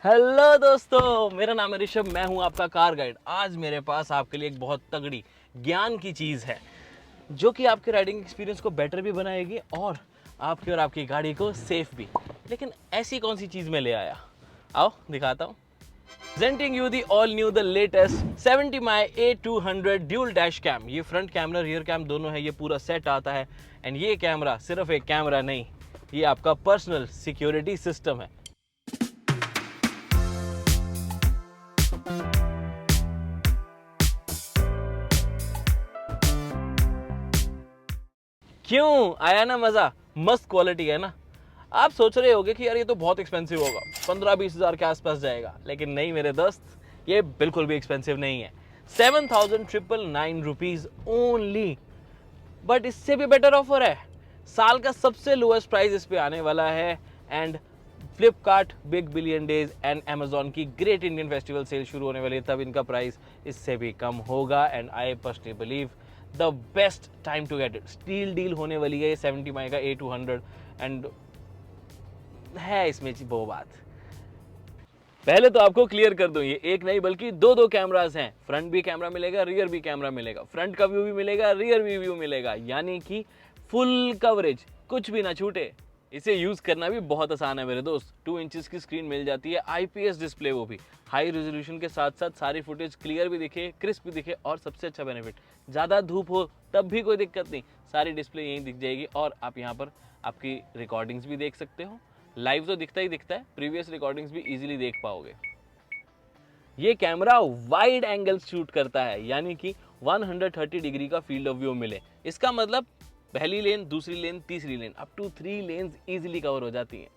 Hello दोस्तों, मेरा नाम है ऋषभ, मैं हूं आपका कार गाइड। आज मेरे पास आपके लिए एक बहुत तगड़ी ज्ञान की चीज़ है जो कि आपके राइडिंग एक्सपीरियंस को बेटर भी बनाएगी और आपकी और आपकी गाड़ी को सेफ भी। लेकिन ऐसी कौन सी चीज़ मैं ले आया, आओ दिखाता हूँ। Presenting you the all new the latest 70 A200 dual dash cam. ये फ्रंट कैमरा रियर कैम दोनों है, ये पूरा सेट आता है। एंड ये कैमरा सिर्फ एक कैमरा नहीं, ये आपका पर्सनल सिक्योरिटी सिस्टम है। क्यों आया ना मजा? मस्त क्वालिटी है ना। आप सोच रहे होगे कि यार ये तो बहुत एक्सपेंसिव होगा, 15-20 हज़ार के आसपास जाएगा। लेकिन नहीं मेरे दोस्त, ये बिल्कुल भी एक्सपेंसिव नहीं है। 7,999 रुपीज ओनली। बट इससे भी बेटर ऑफर है, साल का सबसे लोएस्ट प्राइस इस पे आने वाला है। And Flipkart big billion days and Amazon की ग्रेट इंडियन फेस्टिवल सेल शुरू होने वाली है, तब इनका प्राइस इससे भी कम होगा। And I personally believe the best time to get it. Steal deal होने वाली है ये 70 माई का A200। एंड है इसमें वो बात, पहले तो आपको क्लियर कर दूं, ये एक नहीं बल्कि दो कैमरास हैं। फ्रंट भी कैमरा मिलेगा, रियर भी कैमरा मिलेगा। फ्रंट का व्यू भी मिलेगा, रियर भी व्यू मिलेगा, यानी कि फुल कवरेज, कुछ भी ना छूटे। इसे यूज करना भी बहुत आसान है मेरे दोस्त। 2 इंचेस की स्क्रीन मिल जाती है, IPS डिस्प्ले, वो भी हाई रेजोल्यूशन के साथ साथ सारी फुटेज क्लियर भी दिखे, क्रिस्प भी दिखे। और सबसे अच्छा बेनिफिट, ज़्यादा धूप हो तब भी कोई दिक्कत नहीं, सारी डिस्प्ले यहीं दिख जाएगी और आप यहाँ पर आपकी रिकॉर्डिंग्स भी देख सकते हो। लाइव तो दिखता ही दिखता है, प्रीवियस रिकॉर्डिंग्स भी इजीली देख पाओगे। ये कैमरा वाइड एंगल शूट करता है, यानी कि 130 डिग्री का फील्ड ऑफ व्यू मिले। इसका मतलब पहली लेन, दूसरी लेन, तीसरी lane, up to 3 lanes easily cover हो जाती हैं।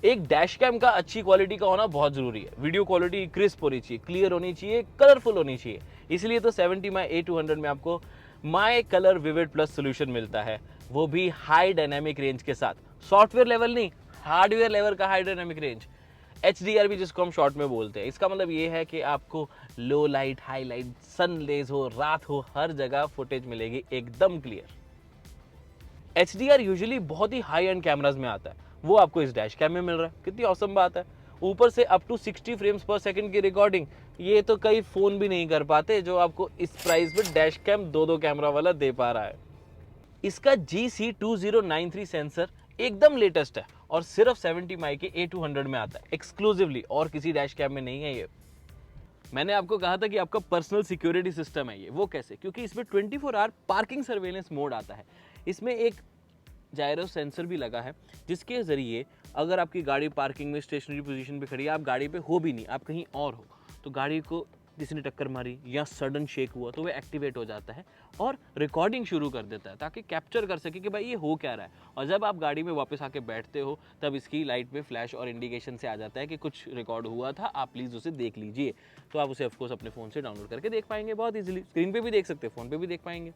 एक डैश कैम का अच्छी क्वालिटी का होना बहुत जरूरी है। वीडियो क्वालिटी क्रिस्प होनी चाहिए, क्लियर होनी चाहिए, कलरफुल होनी चाहिए। इसलिए तो 70 माई A200 में आपको माई कलर विविड प्लस सोल्यूशन मिलता है, वो भी हाई डायनेमिक रेंज के साथ। सॉफ्टवेयर लेवल नहीं, हार्डवेयर लेवल का हाई डायनेमिक रेंज, HDR भी जिसको हम शॉर्ट में बोलते हैं। इसका मतलब ये है कि आपको low light, high light, sun rays हो, रात हो, हर जगह फुटेज मिलेगी एकदम क्लियर। HDR यूजुअली बहुत ही हाई एंड कैमराज में आता है, वो आपको इस डैश कैम में मिल रहा है। कितनी औसम बात है। ऊपर से अप टू 60 फ्रेम्स पर सेकंड की रिकॉर्डिंग, ये तो कई फोन भी नहीं कर पाते, जो आपको इस प्राइस पे डैश कैम दो कैमरा वाला दे पा रहा है। इसका GC2093 सेंसर एकदम लेटेस्ट है और सिर्फ 70 माई के A200 में आता है एक्सक्लूसिवली, और किसी डैश कैम में नहीं है ये। मैंने आपको कहा था कि आपका पर्सनल सिक्योरिटी सिस्टम है ये। वो कैसे? क्योंकि इसमें 24 आवर पार्किंग सर्वेलेंस मोड आता है। इसमें एक जायरो सेंसर भी लगा है, जिसके जरिए अगर आपकी गाड़ी पार्किंग में स्टेशनरी पोजीशन पे खड़ी है, आप गाड़ी पे हो भी नहीं, आप कहीं और हो, तो गाड़ी को किसी ने टक्कर मारी या सडन शेक हुआ तो वो एक्टिवेट हो जाता है और रिकॉर्डिंग शुरू कर देता है, ताकि कैप्चर कर सके कि भाई ये हो क्या रहा है। और जब आप गाड़ी में वापस आके बैठते हो, तब इसकी लाइट में फ्लैश और इंडिकेशन से आ जाता है कि कुछ रिकॉर्ड हुआ था, आप प्लीज़ उसे देख लीजिए। तो आप उसे ऑफकोर्स अपने फ़ोन से डाउनलोड करके देख पाएंगे बहुत ईजिली। स्क्रीन पर भी देख सकते हैं, फ़ोन पर भी देख पाएंगे।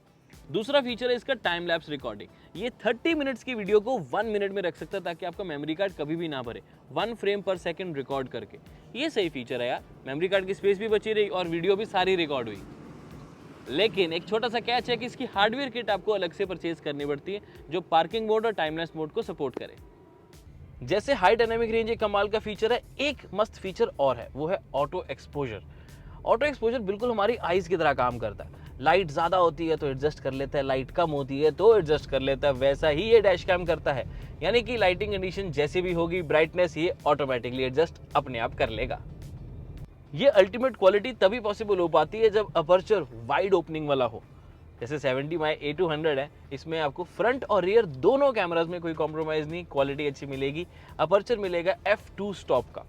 दूसरा फीचर है इसका टाइम लैप्स रिकॉर्डिंग। ये 30 मिनट्स की वीडियो को 1 मिनट में रख सकता है, ताकि आपका मेमोरी कार्ड कभी भी ना भरे, 1 फ्रेम पर सेकंड रिकॉर्ड करके। ये सही फीचर है यार, मेमोरी कार्ड की स्पेस भी बची रही और वीडियो भी सारी रिकॉर्ड हुई। लेकिन एक छोटा सा कैच है कि इसकी हार्डवेयर किट आपको अलग से परचेज करनी पड़ती है, जो पार्किंग मोड और टाइमलेस मोड को सपोर्ट करे। जैसे हाई डायनामिक रेंज एक कमाल का फीचर है, एक मस्त फीचर और है, वो है ऑटो एक्सपोजर। ऑटो एक्सपोजर बिल्कुल हमारी आईज की तरह काम करता है। लाइट ज़्यादा होती है तो एडजस्ट कर लेता है, लाइट कम होती है तो एडजस्ट कर लेता है, वैसा ही ये डैश कैम करता है। यानी कि लाइटिंग कंडीशन जैसी भी होगी, ब्राइटनेस ये ऑटोमेटिकली एडजस्ट अपने आप कर लेगा। ये अल्टीमेट क्वालिटी तभी पॉसिबल हो पाती है जब अपर्चर वाइड ओपनिंग वाला हो। जैसे 70 माई A200 है, इसमें आपको फ्रंट और रियर दोनों कैमराज में कोई कॉम्प्रोमाइज़ नहीं, क्वालिटी अच्छी मिलेगी। अपर्चर मिलेगा f2 स्टॉप का।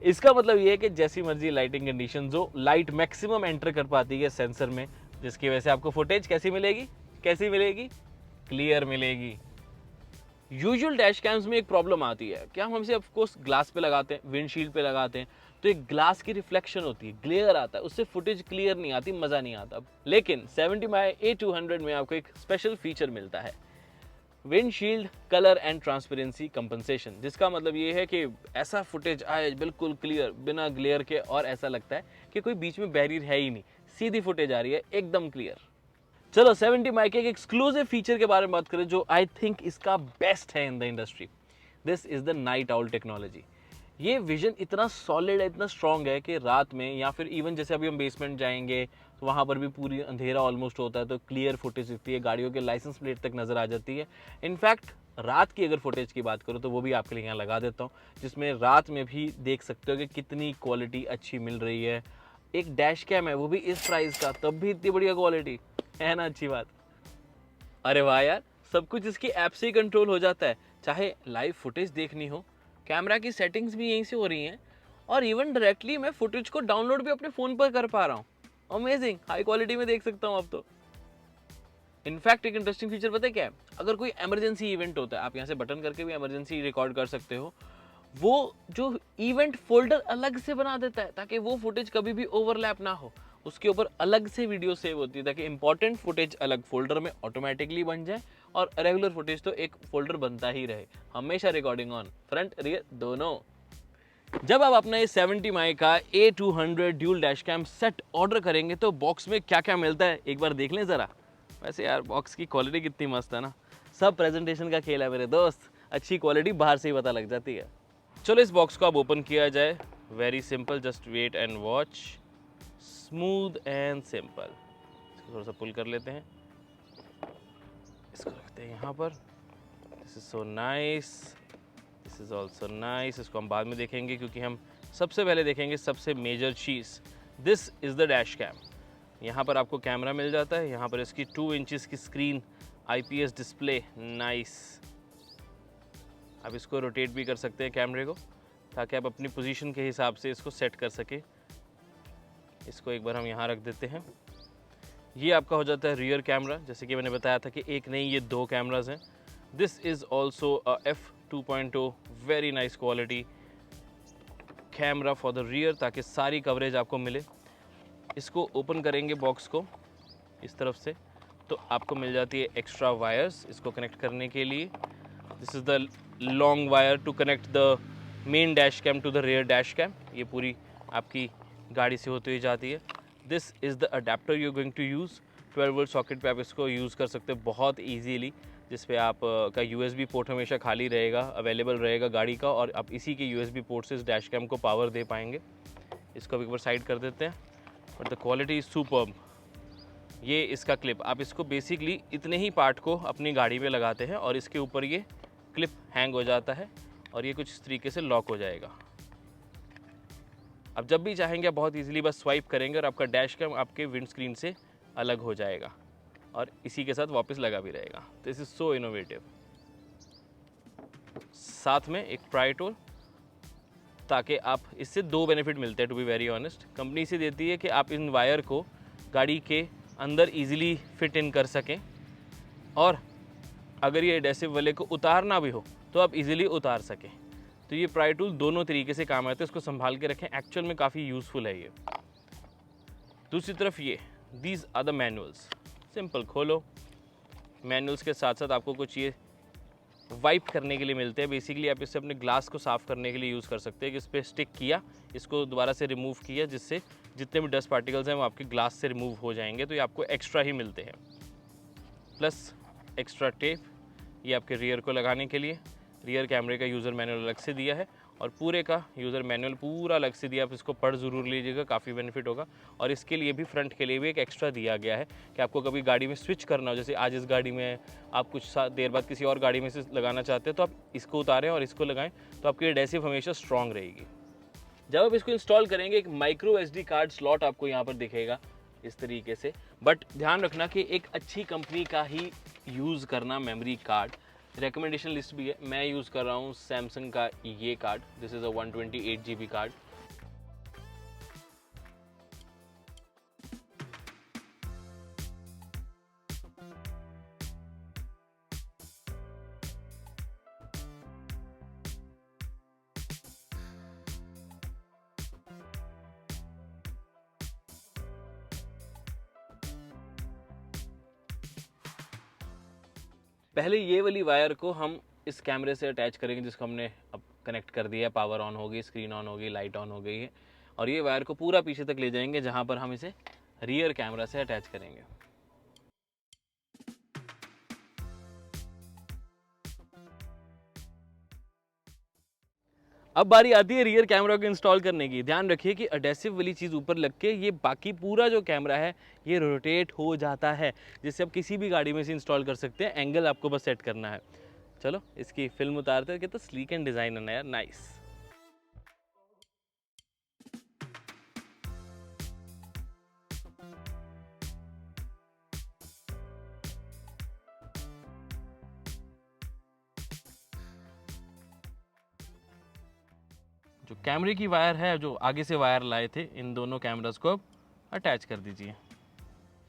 इसका मतलब ये है कि जैसी मर्जी लाइटिंग कंडीशंस हो, लाइट मैक्सिमम एंटर कर पाती है सेंसर में, जिसकी वजह से आपको फुटेज कैसी मिलेगी? क्लियर मिलेगी। यूजुअल डैश कैम्स में एक प्रॉब्लम आती है कि हम इसे ऑफकोर्स ग्लास पे लगाते हैं, विंडशील्ड पे लगाते हैं, तो एक ग्लास की रिफ्लेक्शन होती है, ग्लेयर आता है, उससे फुटेज क्लियर नहीं आती, मज़ा नहीं आता। लेकिन 70 माई A200 में आपको एक स्पेशल फीचर मिलता है, windshield colour and transparency compensation, जिसका मतलब ये है कि ऐसा फुटेज आए बिल्कुल क्लियर, बिना ग्लेयर के, और ऐसा लगता है कि कोई बीच में बैरियर है ही नहीं, सीधी फुटेज आ रही है एकदम क्लियर। चलो 70 माई के एक एक्सक्लूसिव फीचर के बारे में बात करें, जो आई थिंक इसका बेस्ट है in the industry. This is the night owl technology. ये विजन इतना सॉलिड है, इतना स्ट्रांग है कि रात में या फिर इवन जैसे अभी हम बेसमेंट जाएंगे तो वहाँ पर भी पूरी अंधेरा ऑलमोस्ट होता है, तो क्लियर फुटेज दिखती है, गाड़ियों के लाइसेंस प्लेट तक नज़र आ जाती है। इनफैक्ट रात की अगर फुटेज की बात करूँ तो वो भी आपके लिए यहाँ लगा देता हूँ, जिसमें रात में भी देख सकते हो कि कितनी क्वालिटी अच्छी मिल रही है। एक डैश कैम है, वो भी इस प्राइस का, तब भी इतनी बढ़िया क्वालिटी है ना। अच्छी बात। अरे वाह यार, सब कुछ इसकी ऐप से ही कंट्रोल हो जाता है। चाहे लाइव फुटेज देखनी हो, कैमरा की सेटिंग्स भी यहीं से हो रही हैं, और इवन डायरेक्टली मैं फुटेज को डाउनलोड भी अपने फ़ोन पर कर पा रहा हूँ। अमेजिंग, हाई क्वालिटी में देख सकता हूँ अब तो। इनफैक्ट एक इंटरेस्टिंग फीचर पता है क्या है, अगर कोई इमरजेंसी इवेंट होता है, आप यहाँ से बटन करके भी इमरजेंसी रिकॉर्ड कर सकते हो। वो जो इवेंट फोल्डर अलग से बना देता है ताकि वो फुटेज कभी भी ओवरलैप ना हो, उसके ऊपर अलग से वीडियो सेव होती है ताकि इंपॉर्टेंट फुटेज अलग फोल्डर में ऑटोमेटिकली बन जाए और रेगुलर फुटेज तो एक फोल्डर बनता ही रहे। हमेशा रिकॉर्डिंग ऑन, फ्रंट रियर दोनों। जब आप अपना ये 70 माई का A200 dual dash cam set order करेंगे तो बॉक्स में क्या क्या मिलता है एक बार देख लें ज़रा। वैसे यार बॉक्स की क्वालिटी कितनी मस्त है ना, सब प्रेजेंटेशन का खेल है मेरे दोस्त, अच्छी क्वालिटी बाहर से ही पता लग जाती है। चलो इस बॉक्स को अब ओपन किया जाए। Very simple, just wait and watch. Smooth and simple. इसको थोड़ा सा पुल कर लेते हैं, इसको रखते हैं यहाँ पर। This is so nice, this is also nice. इसको हम बाद में देखेंगे क्योंकि हम सबसे पहले देखेंगे सबसे मेजर चीज़। This is the dash cam. यहाँ पर आपको कैमरा मिल जाता है, यहाँ पर इसकी 2 इंचेस की स्क्रीन, IPS डिस्प्ले, नाइस। आप इसको रोटेट भी कर सकते हैं कैमरे को, ताकि आप अपनी पोजीशन के हिसाब से इसको सेट कर सके। इसको एक बार हम यहाँ रख देते हैं। ये आपका हो जाता है रियर कैमरा, जैसे कि मैंने बताया था कि एक नहीं ये 2 कैमराज हैं। This is also f2.0 very nice quality camera for the rear, ताकि सारी कवरेज आपको मिले। इसको ओपन करेंगे बॉक्स को इस तरफ से तो आपको मिल जाती है एक्स्ट्रा वायर्स इसको कनेक्ट करने के लिए। This is the long wire to connect the main dash cam to the rear dash cam. ये पूरी आपकी गाड़ी से होती हुई जाती है। This is the adapter you going to use. 12 volt socket पे आप इसको यूज़ कर सकते हो बहुत ईजीली, जिस पे आप का USB पोर्ट हमेशा खाली रहेगा, अवेलेबल रहेगा गाड़ी का, और आप इसी के USB पोर्ट से इस डैश कैम को पावर दे पाएंगे। इसको एक बार साइड कर देते हैं। But the quality is superb. ये इसका क्लिप, आप इसको बेसिकली इतने ही पार्ट को अपनी गाड़ी में लगाते हैं और इसके ऊपर ये क्लिप हैंग हो जाता है और ये कुछ इस तरीके से लॉक हो जाएगा। अब जब भी चाहेंगे आप बहुत इजीली बस स्वाइप करेंगे और आपका डैश कैम आपके विंड स्क्रीन से अलग हो जाएगा और इसी के साथ वापस लगा भी रहेगा। This is so innovative. साथ में एक प्रायर टूल, ताकि आप इससे 2 बेनिफिट मिलते हैं to be very honest. Company से देती है कि आप इन वायर को गाड़ी के अंदर इजीली फिट इन कर सकें, और अगर ये एडेसिव वाले को उतारना भी हो तो आप इजीली उतार सकें। तो ये प्रायर टूल दोनों तरीके से काम आते हैं, इसको संभाल के रखें, एक्चुअल में काफ़ी यूज़फुल है ये। दूसरी तरफ ये these are the manuals. Simple खोलो, मैनुअल्स के साथ साथ आपको कुछ ये वाइप करने के लिए मिलते हैं। बेसिकली आप इससे अपने ग्लास को साफ़ करने के लिए यूज़ कर सकते हैं कि इस पर स्टिक किया, इसको दोबारा से रिमूव किया, जिससे जितने भी डस्ट पार्टिकल्स हैं वो आपके ग्लास से रिमूव हो जाएंगे। तो ये आपको एक्स्ट्रा ही मिलते हैं। प्लस एक्स्ट्रा टेप, ये आपके रियर को लगाने के लिए। रियर कैमरे का यूज़र मैनुअल अलग से दिया है और पूरे का यूज़र मैनुअल पूरा अलग से दिया। आप इसको पढ़ ज़रूर लीजिएगा, काफ़ी बेनिफिट होगा। और इसके लिए भी फ्रंट के लिए भी एक एक्स्ट्रा दिया गया है कि आपको कभी गाड़ी में स्विच करना हो, जैसे आज इस गाड़ी में आप कुछ देर बाद किसी और गाड़ी में से लगाना चाहते हैं, तो आप इसको उतारें और इसको लगाएं, तो आपकी एडेसिव हमेशा स्ट्रॉन्ग रहेगी। जब आप इसको इंस्टॉल करेंगे एक माइक्रो SD कार्ड स्लॉट आपको यहाँ पर दिखेगा इस तरीके से। बट ध्यान रखना कि एक अच्छी कंपनी का ही यूज़ करना मेमोरी कार्ड। रिकमेंडेशन लिस्ट भी है, मैं यूज़ कर रहा हूँ सैमसंग का ये card. This is a 128 GB card. पहले ये वाली वायर को हम इस कैमरे से अटैच करेंगे, जिसको हमने अब कनेक्ट कर दिया है। पावर ऑन हो गई, स्क्रीन ऑन हो गई, लाइट ऑन हो गई है। और ये वायर को पूरा पीछे तक ले जाएंगे जहाँ पर हम इसे रियर कैमरा से अटैच करेंगे। अब बारी आती है रियर कैमरा को इंस्टॉल करने की। ध्यान रखिए कि एडेसिव वाली चीज़ ऊपर लग के ये बाकी पूरा जो कैमरा है ये रोटेट हो जाता है, जिससे आप किसी भी गाड़ी में से इंस्टॉल कर सकते हैं। एंगल आपको बस सेट करना है। चलो इसकी फिल्म उतारते हैं। कितना स्लीक एंड डिज़ाइन है ना यार, नाइस। जो कैमरे की वायर है, जो आगे से वायर लाए थे, इन दोनों कैमरास को अब अटैच कर दीजिए।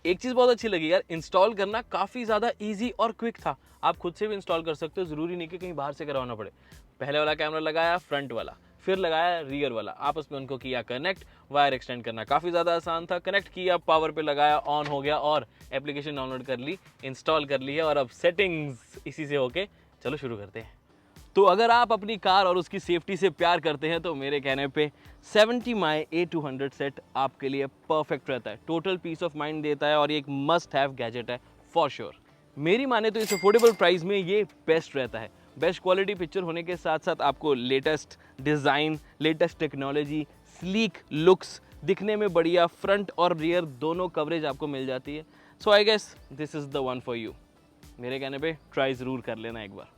एक चीज़ बहुत अच्छी लगी यार, इंस्टॉल करना काफ़ी ज़्यादा इजी और क्विक था। आप खुद से भी इंस्टॉल कर सकते हो, ज़रूरी नहीं कि कहीं बाहर से करवाना पड़े। पहले वाला कैमरा लगाया, फ्रंट वाला, फिर लगाया रियर वाला, आपस में उनको किया कनेक्ट। वायर एक्सटेंड करना काफ़ी ज़्यादा आसान था। कनेक्ट किया, पावर पे लगाया, ऑन हो गया और एप्लीकेशन डाउनलोड कर ली, इंस्टॉल कर ली है। और अब सेटिंग्स इसी से होके चलो शुरू करते हैं। तो अगर आप अपनी कार और उसकी सेफ्टी से प्यार करते हैं तो मेरे कहने पे 70 माई A200 सेट आपके लिए परफेक्ट रहता है। टोटल पीस ऑफ माइंड देता है और ये एक मस्ट हैव गैजेट है फॉर श्योर। मेरी माने तो इस अफोर्डेबल प्राइस में ये बेस्ट रहता है। बेस्ट क्वालिटी पिक्चर होने के साथ साथ आपको latest design, latest technology, sleek looks, दिखने में बढ़िया फ्रंट और रियर दोनों कवरेज आपको मिल जाती है। So I guess this is the one for you. मेरे कहने पे ट्राई ज़रूर कर लेना एक बार।